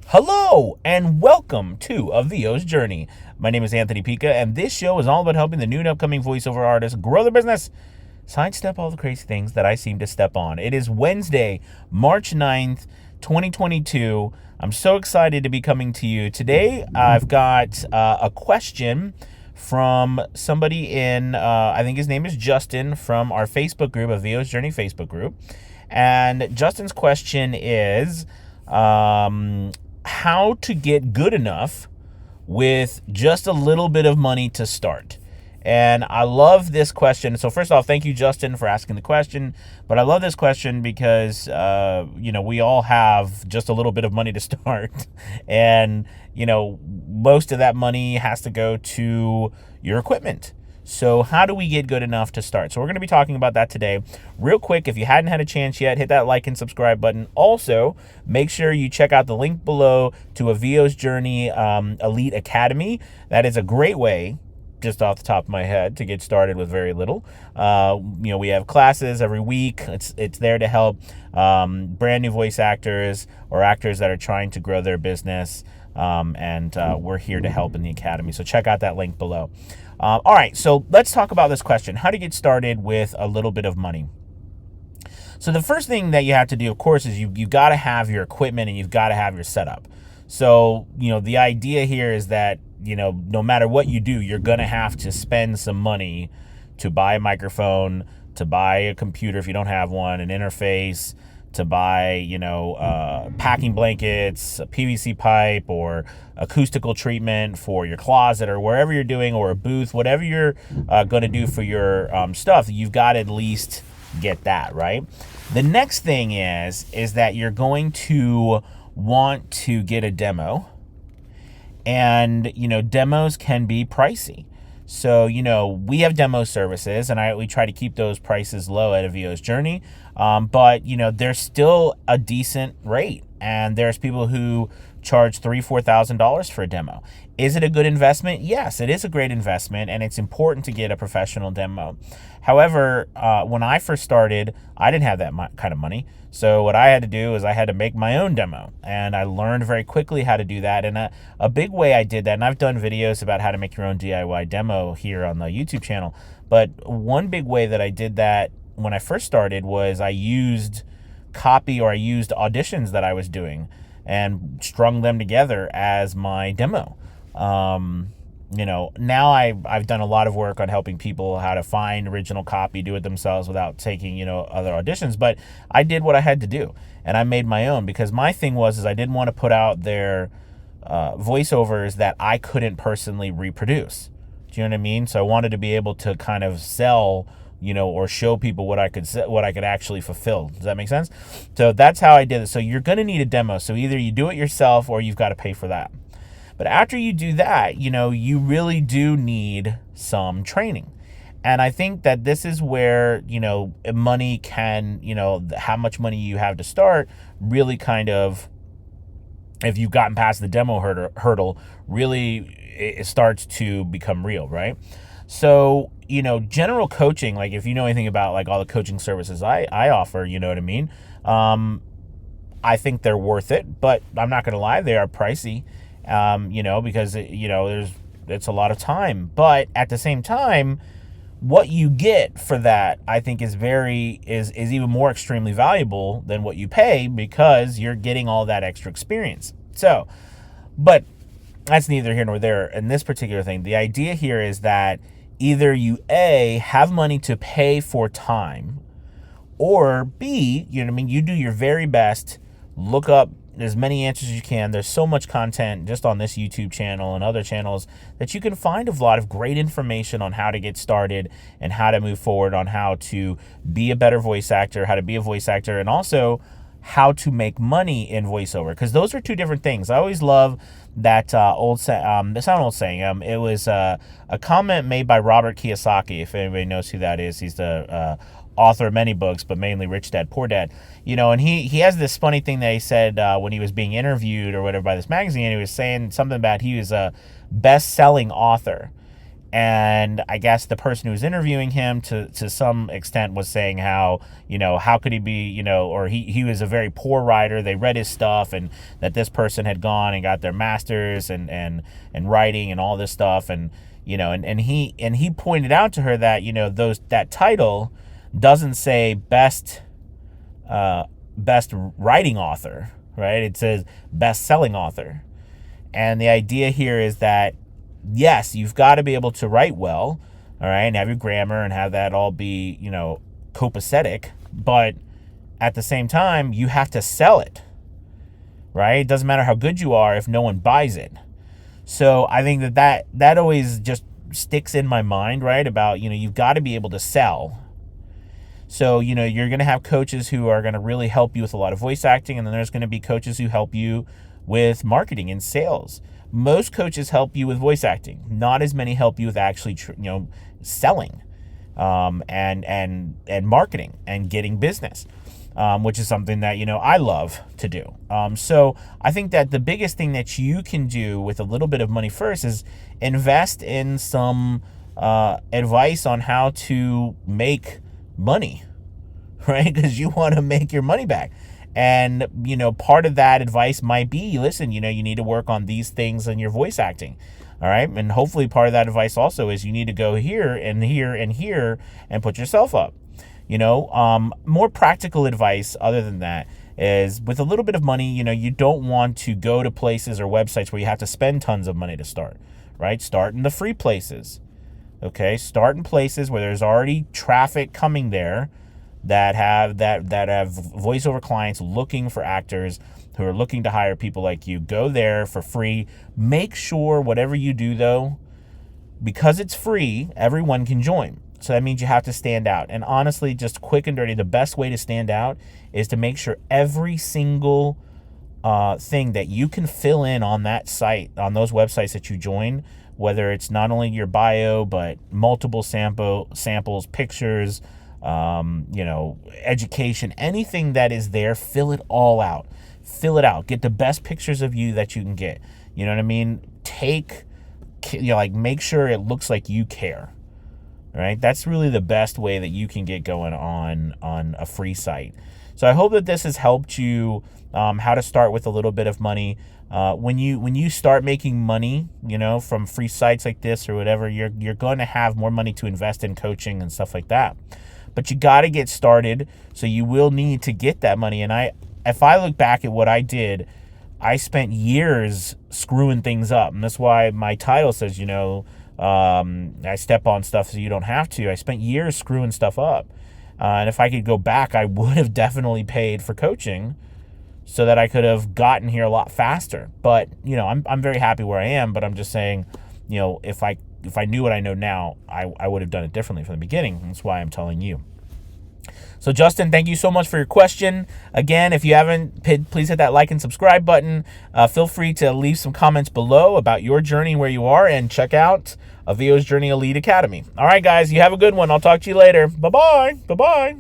Hello and welcome to A VO's Journey. My name is Anthony Pica, and this show is all about helping the new and upcoming voiceover artists grow their business, sidestep all the crazy things that I seem to step on. It is Wednesday, March 9th, 2022. I'm so excited to be coming to you. Today, I've got a question from somebody in, I think his name is Justin, from our Facebook group, A VO's Journey Facebook group. And Justin's question is, how to get good enough with just a little bit of money to start. And I love this question. So first off, thank you, Justin, for asking the question. But I love this question because, we all have just a little bit of money to start. And, most of that money has to go to your equipment. So how do we get good enough to start? So we're going to be talking about that today. Real quick, if you hadn't had a chance yet, hit that like and subscribe button. Also, make sure you check out the link below to A VO's Journey Elite Academy. That is a great way, just off the top of my head, to get started with very little. We have classes every week. It's there to help brand new voice actors or actors that are trying to grow their business. And we're here to help in the academy. So check out that link below. All right, so let's talk about this question. How to get started with a little bit of money. So the first thing that you have to do, of course, is you've got to have your equipment and you've got to have your setup. So, the idea here is that, no matter what you do, you're going to have to spend some money to buy a microphone, to buy a computer if you don't have one, an interface, to buy, packing blankets, a PVC pipe, or acoustical treatment for your closet or wherever you're doing, or a booth, whatever you're going to do for your stuff, you've got to at least get that, right? The next thing is that you're going to want to get a demo, and, demos can be pricey. So, we have demo services, and we try to keep those prices low at A VO's Journey. But, there's still a decent rate, and there's people who charge $3,000-$4,000 for a demo. Is it a good investment? Yes, it is a great investment, and it's important to get a professional demo. However, when I first started, I didn't have that kind of money. So what I had to do is I had to make my own demo, and I learned very quickly how to do that. And a big way I did that, and I've done videos about how to make your own DIY demo here on the YouTube channel, but one big way that I did that when I first started was I used auditions that I was doing and strung them together as my demo. Now I've done a lot of work on helping people how to find original copy, do it themselves without taking, other auditions. But I did what I had to do, and I made my own, because my thing was I didn't want to put out their voiceovers that I couldn't personally reproduce. Do you know what I mean? So I wanted to be able to kind of sell, or show people what I could actually fulfill. Does that make sense? So that's how I did it. So you're going to need a demo. So either you do it yourself or you've got to pay for that. But after you do that, you really do need some training. And I think that this is where, money can, how much money you have to start really kind of, if you've gotten past the demo hurdle, really it starts to become real, right? So, general coaching, like if you know anything about like all the coaching services I offer, you know what I mean? I think they're worth it, but I'm not going to lie, they are pricey. Because it's a lot of time. But at the same time, what you get for that, I think, is even more extremely valuable than what you pay, because you're getting all that extra experience. So, but that's neither here nor there in this particular thing. The idea here is that either you have money to pay for time, or B, you do your very best, look up as many answers as you can. There's so much content just on this YouTube channel and other channels that you can find a lot of great information on how to get started and how to move forward, on how to be a better voice actor, how to be a voice actor, and also how to make money in voiceover, because those are two different things. I always love that it's not an old saying. It was a comment made by Robert Kiyosaki, if anybody knows who that is. He's the author of many books, but mainly Rich Dad, Poor Dad. And he has this funny thing that he said when he was being interviewed or whatever by this magazine. He was saying something about he was a best-selling author. And I guess the person who was interviewing him to some extent was saying how, how could he be, or he was a very poor writer. They read his stuff, and that this person had gone and got their master's and writing and all this stuff. And, and he pointed out to her that, that title doesn't say best writing author, right? It says best-selling author. And the idea here is that, yes, you've got to be able to write well, all right, and have your grammar and have that all be, copacetic, but at the same time, you have to sell it, right? It doesn't matter how good you are if no one buys it. So I think that always just sticks in my mind, right, about, you've got to be able to sell. So, you're going to have coaches who are going to really help you with a lot of voice acting, and then there's going to be coaches who help you with marketing and sales. Most coaches help you with voice acting. Not as many help you with actually, selling, and marketing and getting business, which is something that, I love to do. So I think that the biggest thing that you can do with a little bit of money first is invest in some advice on how to make money, right? Because you want to make your money back. And, part of that advice might be, listen, you need to work on these things in your voice acting. All right. And hopefully part of that advice also is you need to go here and here and here and put yourself up. More practical advice other than that is, with a little bit of money, you don't want to go to places or websites where you have to spend tons of money to start, right? Start in the free places. Okay. Start in places where there's already traffic coming there that have voiceover clients looking for actors who are looking to hire people like you. Go there for free. Make sure whatever you do, though, because it's free, everyone can join. So that means you have to stand out. And honestly, just quick and dirty, the best way to stand out is to make sure every single thing that you can fill in on that site, on those websites that you join, whether it's not only your bio, but multiple samples, pictures, education, anything that is there, fill it all out. Fill it out. Get the best pictures of you that you can get. You know what I mean? Make sure it looks like you care. Right? That's really the best way that you can get going on a free site. So I hope that this has helped you how to start with a little bit of money. When you start making money, from free sites like this or whatever, you're going to have more money to invest in coaching and stuff like that. But you got to get started, so you will need to get that money. And if I look back at what I did, I spent years screwing things up. And that's why my title says, I step on stuff so you don't have to. I spent years screwing stuff up. And if I could go back, I would have definitely paid for coaching so that I could have gotten here a lot faster. But, I'm very happy where I am. But I'm just saying, if I knew what I know now, I would have done it differently from the beginning. That's why I'm telling you. So Justin, thank you so much for your question. Again, if you haven't, please hit that like and subscribe button. Feel free to leave some comments below about your journey, where you are, and check out Avio's Journey Elite Academy. All right, guys, you have a good one. I'll talk to you later. Bye-bye. Bye-bye.